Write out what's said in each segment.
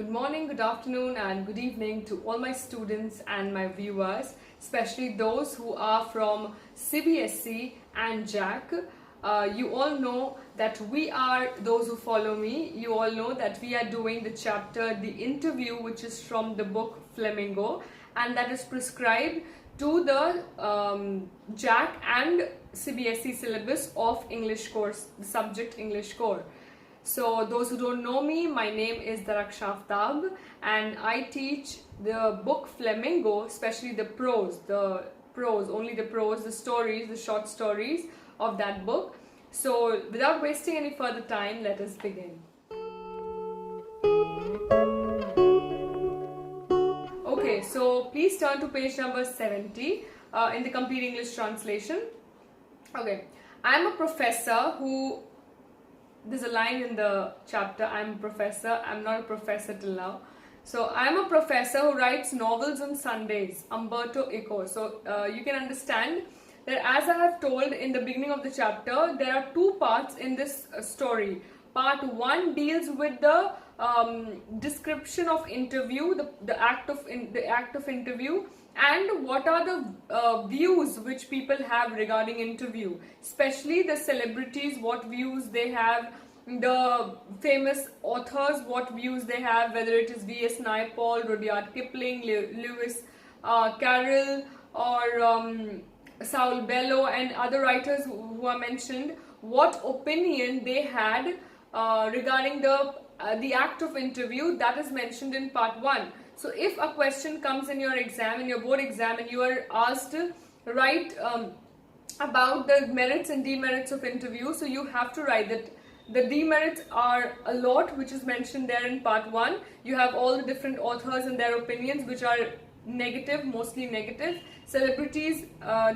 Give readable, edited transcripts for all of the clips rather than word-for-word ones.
Good morning, good afternoon, and good evening to all my students and my viewers, especially those who are from CBSE and JAC. You all know that those who follow me, you all know that we are doing the chapter The Interview, which is from the book Flamingo, and that is prescribed to the JAC and CBSE syllabus of English course, the subject English core. So those who don't know me, my name is Daraksha Aftab and I teach the book Flamingo, especially the prose, only the prose, the stories, the short stories of that book. So without wasting any further time, let us begin. Okay, so please turn to page number 70 in the complete English translation. Okay, I'm a professor who... There's a line in the chapter, I'm a professor, I'm not a professor till now. So I'm a professor who writes novels on Sundays, Umberto Eco. So you can understand that as I have told in the beginning of the chapter, there are two parts in this story. Part 1 deals with the description of interview, the act of interview, and what are the views which people have regarding interview, especially the celebrities, what views they have, the famous authors, what views they have, whether it is V.S. Naipaul, Rudyard Kipling, Lewis Carroll, or Saul Bellow and other writers who are mentioned, what opinion they had regarding the act of interview. That is mentioned in part 1. So if a question comes in your exam, in your board exam, and you are asked to write about the merits and demerits of interview, so you have to write that the demerits are a lot, which is mentioned there in part 1. You have all the different authors and their opinions, which are negative, mostly negative. Celebrities,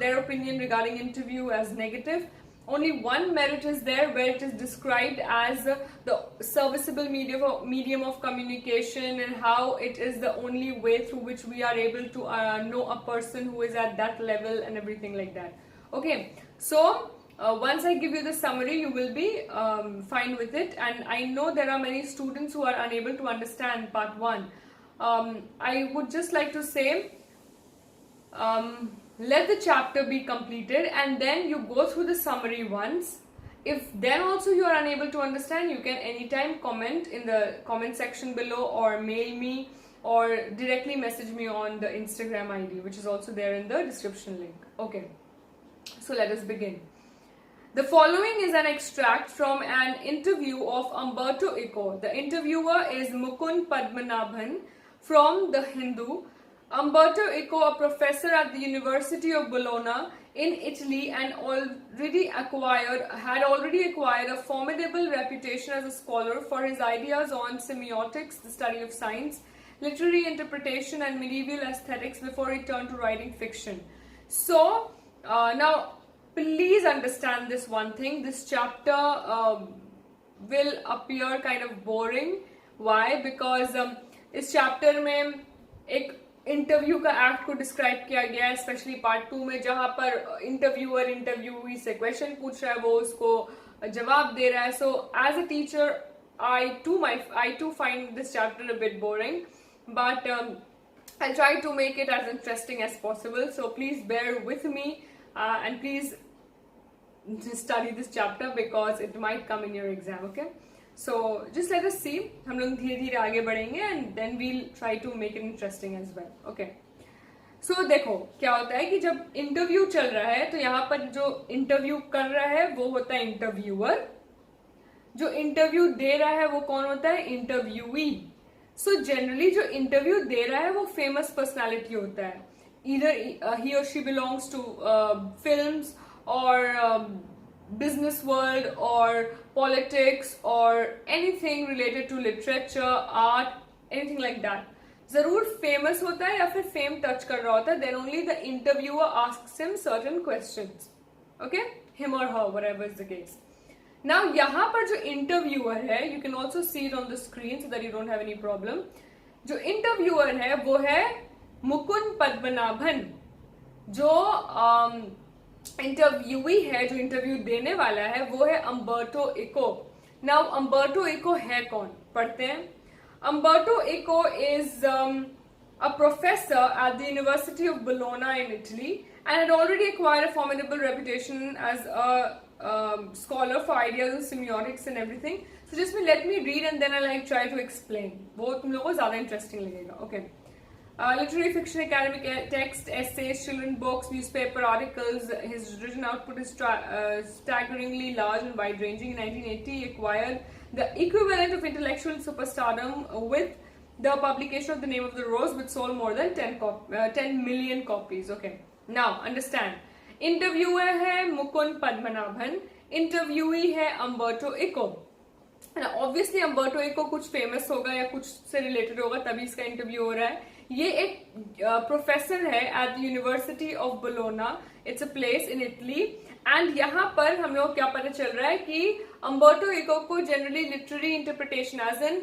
their opinion regarding interview as negative. Only one merit is there where it is described as the serviceable medium of communication and how it is the only way through which we are able to know a person who is at that level and everything like that. Okay, so once I give you the summary, you will be fine with it. And I know there are many students who are unable to understand part 1. I would just like to say, let the chapter be completed and then you go through the summary once. If then also you are unable to understand, you can anytime comment in the comment section below or mail me or directly message me on the Instagram ID, which is also there in the description link. Okay, so let us begin. The following is an extract from an interview of Umberto Eco. The interviewer is Mukund Padmanabhan from The Hindu. Umberto Eco, a professor at the University of Bologna in Italy, and had already acquired a formidable reputation as a scholar for his ideas on semiotics, the study of science, literary interpretation, and medieval aesthetics before he turned to writing fiction. So now please understand this one thing. This chapter will appear kind of boring. Why? Because इस chapter में एक interview का act को describe किया गया है, specially part 2 में, जहां पर इंटरव्यूअर इंटरव्यूई से क्वेश्चन पूछ रहा है, वो उसको जवाब दे रहा है. So as a teacher I too find this chapter a bit boring, but I'll try to make it as interesting as possible. So please bear with me and please study this chapter because it might come in your exam. Okay, so just let us see. हम लोग धीरे धीरे आगे बढ़ेंगे and then we'll try to make it interesting as well. Okay, so देखो क्या होता है कि जब इंटरव्यू चल रहा है तो यहाँ पर जो इंटरव्यू कर रहा है वो होता है इंटरव्यूअर, जो इंटरव्यू दे रहा है वो कौन होता है? इंटरव्यूई. सो जनरली जो इंटरव्यू दे रहा है वो फेमस पर्सनालिटी होता है. Either he or she belongs to films or business world or politics or anything related to literature, art, anything like that. जरूर फेमस होता है या फिर फेम टच कर रहा होता है. Then only the interviewer asks him certain questions. Okay, him or her, whatever is the case. Now यहाँ पर जो इंटरव्यूअर है, you can also see it on the screen so that you don't have any problem. जो interviewer है वो है मुकुंद पद्मनाभन. जो interviewee है, जो इंटरव्यू देने वाला है, वो है Umberto Eco. Now Umberto Eco है कौन? पढ़ते हैं. Umberto Eco is a professor at the University of Bologna in Italy and had already acquired a formidable reputation as a scholar for ideas of semiotics and everything. So just let me read and then I'll try to explain. वो तुम लोगों को ज़्यादा interesting लगेगा. Okay. Literary fiction, academic text, essays, children's books, newspaper articles. His written output is staggeringly large and wide-ranging. In 1980, he acquired the equivalent of intellectual superstardom with the publication of The Name of the Rose, which sold more than 10 million copies. Okay, now understand. Interviewer है Mukund Padmanabhan, interviewee है Umberto Eco. Obviously Umberto Eco कुछ famous होगा या कुछ से related होगा तभी इसका इंटरव्यू हो रहा है. ये एक प्रोफेसर है at the university of Bologna. It's a place in Italy. And यहाँ पर हम लोग क्या पता चल रहा है कि अम्बर्टो इको को generally literary interpretation as an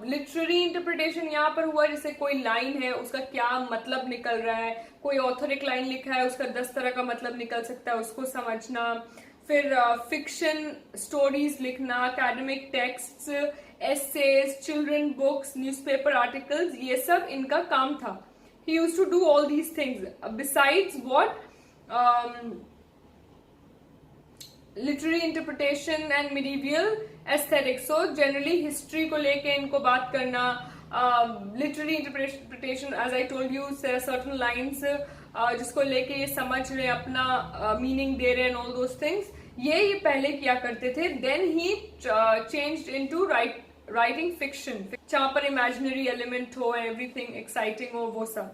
literary interpretation यहाँ पर हुआ. जैसे कोई लाइन है उसका क्या मतलब निकल रहा है, कोई ऑथर एक लाइन लिखा है उसका 10 तरह का मतलब निकल सकता है, उसको समझना. फिर फिक्शन स्टोरीज लिखना, academic texts, essays, children books, newspaper articles, ये सब इनका काम था. He used to do all these things besides what literary interpretation and medieval aesthetics. So generally history को लेके इनको बात करना, literary interpretation as I told you certain lines जिसको लेके ये समझ रहे हैं, अपना मीनिंग दे रहे हैं, ऑल दोस थिंग्स. ये पहले किया करते थे. Then he changed into writing fiction, जहां पर इमेजिनरी एलिमेंट हो, एवरीथिंग एक्साइटिंग हो, वो सब.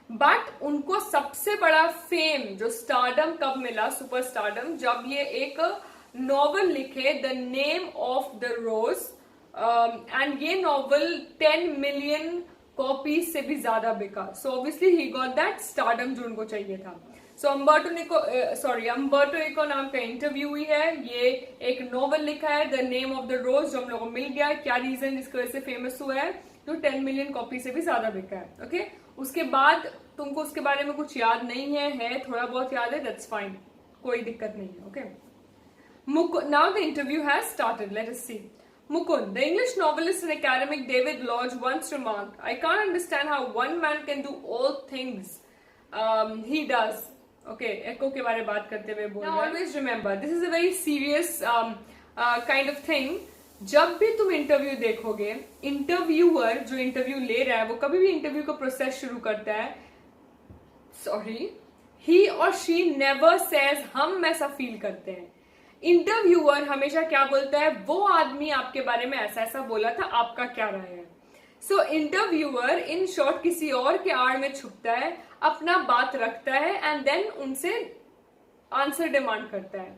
बट उनको सबसे बड़ा फेम जो स्टारडम कब मिला, सुपर स्टारडम, जब ये एक नॉवल लिखे the name of the rose. And ये नॉवल 10 मिलियन कॉपीज से भी ज्यादा बिका. So obviously he got that stardom जो उनको चाहिए था. सो अम्बर्टो इको नाम का इंटरव्यू ही है. ये एक नॉवल लिखा है द नेम ऑफ द रोज जो हम लोगों को मिल गया. क्या रीजन इसकी वजह से फेमस हुआ है, जो 10 मिलियन कॉपी से भी ज्यादा बिका है. ओके, उसके बाद तुमको उसके बारे में कुछ याद नहीं है थोड़ा बहुत याद है, दैट्स फाइन, कोई दिक्कत नहीं है. Okay, now the interview has started. Let us see. Mukund, the English novelist and academic David Lodge once remarked, "I can't understand how one man can do all things he does." Okay, echo के बारे में बात करते हुए बोल रहा है. Now always remember, this is a very serious kind of thing. जब भी तुम इंटरव्यू देखोगे, इंटरव्यूअर जो इंटरव्यू ले रहा है वो कभी भी इंटरव्यू का प्रोसेस शुरू करता है, he or she never says हम ऐसा फील करते हैं. इंटरव्यूअर हमेशा क्या बोलता है, वो आदमी आपके बारे में ऐसा ऐसा बोला था, आपका क्या राय है. सो इंटरव्यूअर इन शॉर्ट किसी और के आड़ में छुपता है, अपना बात रखता है एंड देन उनसे आंसर डिमांड करता है.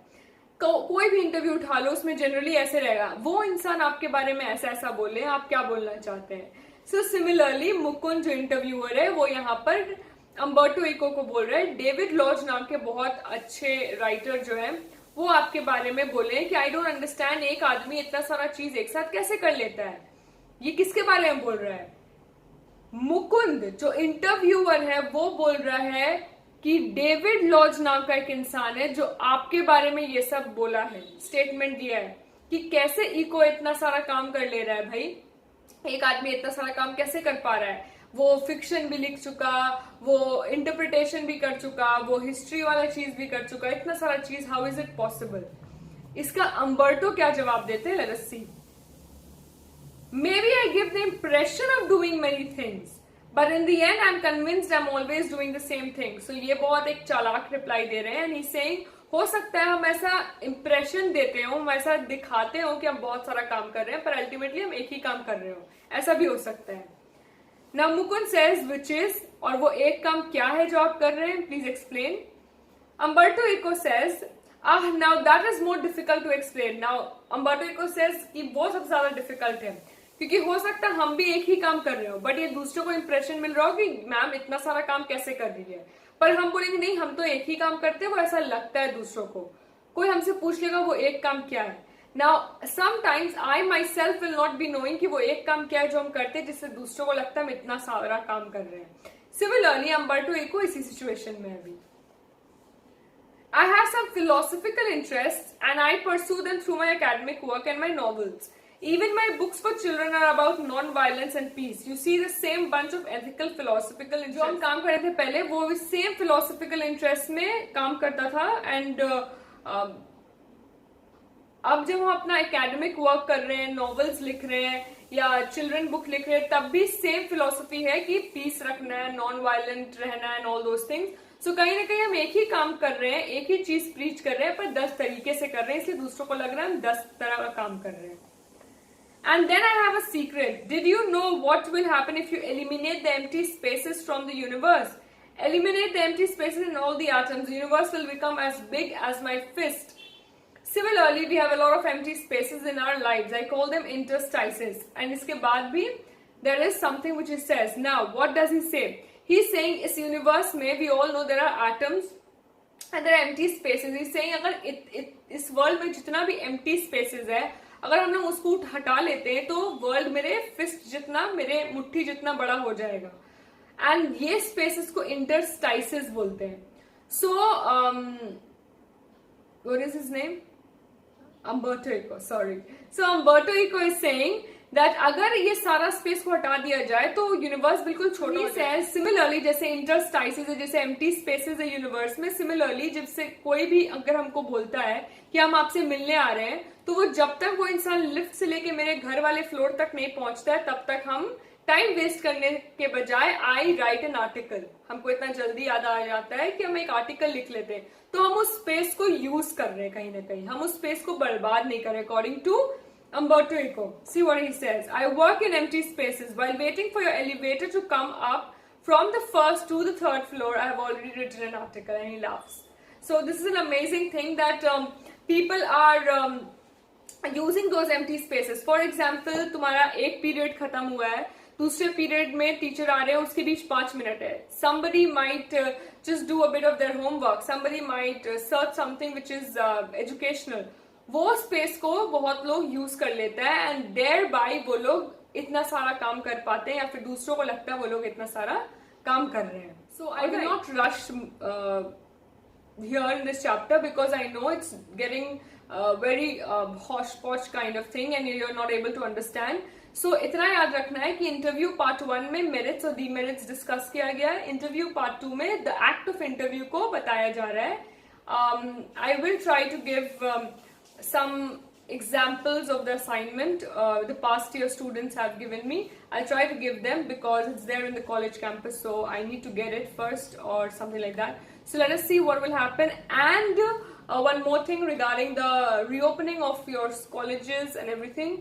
कोई भी इंटरव्यू उठा लो, उसमें जनरली ऐसे रहेगा, वो इंसान आपके बारे में ऐसा ऐसा बोले, आप क्या बोलना चाहते हैं. सो सिमिलरली मुकुंद जो इंटरव्यूअर है वो यहाँ पर अम्बर्टो इको को बोल रहा है. डेविड लॉज नाम के बहुत अच्छे राइटर जो है वो आपके बारे में बोले कि आई डोंट अंडरस्टैंड, एक आदमी इतना सारा चीज एक साथ कैसे कर लेता है. ये किसके बारे में बोल रहा है? मुकुंद जो इंटरव्यूअर है वो बोल रहा है कि डेविड लॉज नाम का एक इंसान है जो आपके बारे में ये सब बोला है, स्टेटमेंट दिया है कि कैसे इको इतना सारा काम कर ले रहा है. भाई, एक आदमी इतना सारा काम कैसे कर पा रहा है? वो फिक्शन भी लिख चुका, वो इंटरप्रिटेशन भी कर चुका, वो हिस्ट्री वाला चीज भी कर चुका, इतना सारा चीज, हाउ इज इट पॉसिबल? इसका अम्बर्टो क्या जवाब देते हैं, let us see. Maybe I give the impression of doing many things, but in the end I'm convinced I'm always doing the same thing. So ये बहुत एक चालाक रिप्लाई दे रहे हैं. And he's saying, हो सकता है हम ऐसा इंप्रेशन देते हो, हम ऐसा दिखाते हो कि हम बहुत सारा काम कर रहे हैं, पर अल्टीमेटली हम एक ही काम कर रहे हो, ऐसा भी हो सकता है. Now Mukund says which is, और वो एक काम क्या है जो आप कर रहे हैं, please explain. Umberto Eco says, now that is more difficult to explain. Now Umberto Eco says कि वो सबसे ज्यादा डिफिकल्ट है, क्योंकि हो सकता है हम भी एक ही काम कर रहे हो, बट ये दूसरों को इंप्रेशन मिल रहा हो कि मैम इतना सारा काम कैसे कर रही है, पर हम बोलेंगे नहीं हम तो एक ही काम करते हैं, वो ऐसा लगता है दूसरों को. कोई हमसे पूछ लेगा वो एक काम क्या है. Now sometimes I myself will not be knowing कि वो एक काम क्या है जो हम करते हैं जिससे दूसरों को लगता है हम इतना सारा काम कर रहे हैं. Similarly Umberto Eco इसी सिचुएशन में अभी. I have some philosophical interests and I pursue them through my academic work and my novels. Even my books for children are about non-violence and peace. You see the same bunch of ethical, philosophical interests. जो हम काम कर रहे थे पहले, वो same philosophical interest में काम करता था. And अब जब हम अपना एकेडमिक वर्क कर रहे हैं, नॉवेल्स लिख रहे हैं या चिल्ड्रन बुक लिख रहे हैं, तब भी सेम फिलोसफी है कि पीस रखना है, नॉन वायलेंट रहना है, ऑल दोज थिंग्स. सो कहीं ना कहीं हम एक ही काम कर रहे हैं, एक ही चीज प्रीच कर रहे हैं, पर 10 तरीके से कर रहे हैं, इसलिए दूसरों को लग रहा है हम 10 तरह का काम कर रहे हैं. And then I have a secret. Did you know what will happen if you eliminate the empty spaces from the universe? Eliminate the empty spaces in all the atoms. The universe will become as big as my fist. Similarly, we have a lot of empty spaces in our lives. I call them interstices. And iske baad bhi, there is something which he says. Now, what does he say? He's saying, is universe mein, we all know there are atoms and there are empty spaces. He's saying, agar is world mein jitna bhi empty spaces hai, अगर हम लोग उसको हटा लेते हैं तो world मेरे fist जितना, मेरे मुट्ठी जितना बड़ा हो जाएगा. एंड ये स्पेसेस को इंटरस्टाइसेस बोलते हैं. So what is his name? Umberto Eco, sorry. So Umberto Eco is saying that अगर ये सारा स्पेस को हटा दिया जाए तो यूनिवर्स बिल्कुल छोटा हो जाए. सिमिलरली जैसे इंटरस्टाइसेस है, जैसे एम्प्टी स्पेसेस है यूनिवर्स में, सिमिलरली जब से कोई भी अगर हमको बोलता है कि हम आपसे मिलने आ रहे हैं, तो वो जब तक वो इंसान लिफ्ट से लेके मेरे घर वाले फ्लोर तक नहीं पहुंचता है, तब तक हम टाइम वेस्ट करने के बजाय आई राइट एन आर्टिकल. हमको इतना जल्दी याद आ जाता है कि हम एक आर्टिकल लिख लेते हैं, तो हम उस स्पेस को यूज कर रहे हैं कहीं ना कहीं, हम उस स्पेस को बर्बाद नहीं कर रहे. According to Umberto Eco, see what he says. I work in empty spaces while waiting for your elevator to come up from the first to the third floor. I have already written an article, and he laughs. So this is an amazing thing that people are using those empty spaces. For example, तुम्हारा एक period खत्म हुआ है, दूसरे period में teacher आ रहे हैं, उसके बीच 5 मिनट है. Somebody might just do a bit of their homework. Somebody might search something which is educational. वो स्पेस को बहुत लोग यूज कर लेते हैं एंड देयर बाय वो लोग इतना सारा काम कर पाते हैं, या फिर दूसरों को लगता है वो लोग इतना सारा काम कर रहे हैं. So I will not rush here in this chapter because I know it's getting very hodgepodge kind of thing and you're not able to understand. So इतना याद रखना है कि इंटरव्यू पार्ट 1 में मेरिट्स और डीमेरिट्स डिस्कस किया गया है. इंटरव्यू पार्ट 2 में द एक्ट ऑफ इंटरव्यू को बताया जा रहा है. I will try to give some examples of the assignment the past year students have given me. I'll try to give them because it's there in the college campus, so I need to get it first or something like that. So let us see what will happen. And one more thing regarding the reopening of your colleges and everything.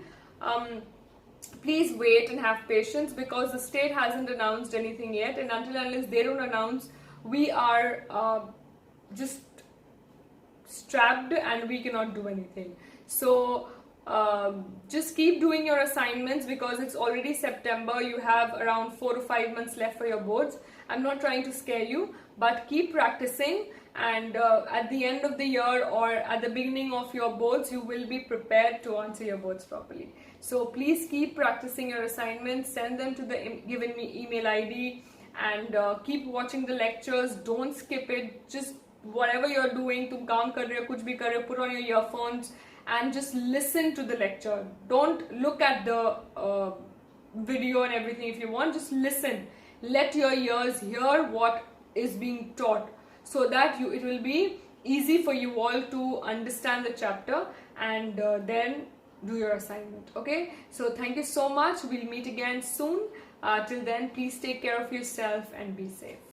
Please wait and have patience because the state hasn't announced anything yet, and until unless they don't announce, we are just strapped and we cannot do anything. So just keep doing your assignments because it's already September. You have around 4 to 5 months left for your boards. I'm not trying to scare you, but keep practicing, and at the end of the year or at the beginning of your boards, you will be prepared to answer your boards properly. So please keep practicing your assignments, send them to the given me email ID, and keep watching the lectures. Don't skip it. Just whatever you're doing, तुम काम कर रहे हो, कुछ भी कर रहे हो, put on your earphones and just listen to the lecture. Don't look at the video and everything. If you want, just listen. Let your ears hear what is being taught, so that it will be easy for you all to understand the chapter and then do your assignment. Okay, so thank you so much. We'll meet again soon. Till then, please take care of yourself and be safe.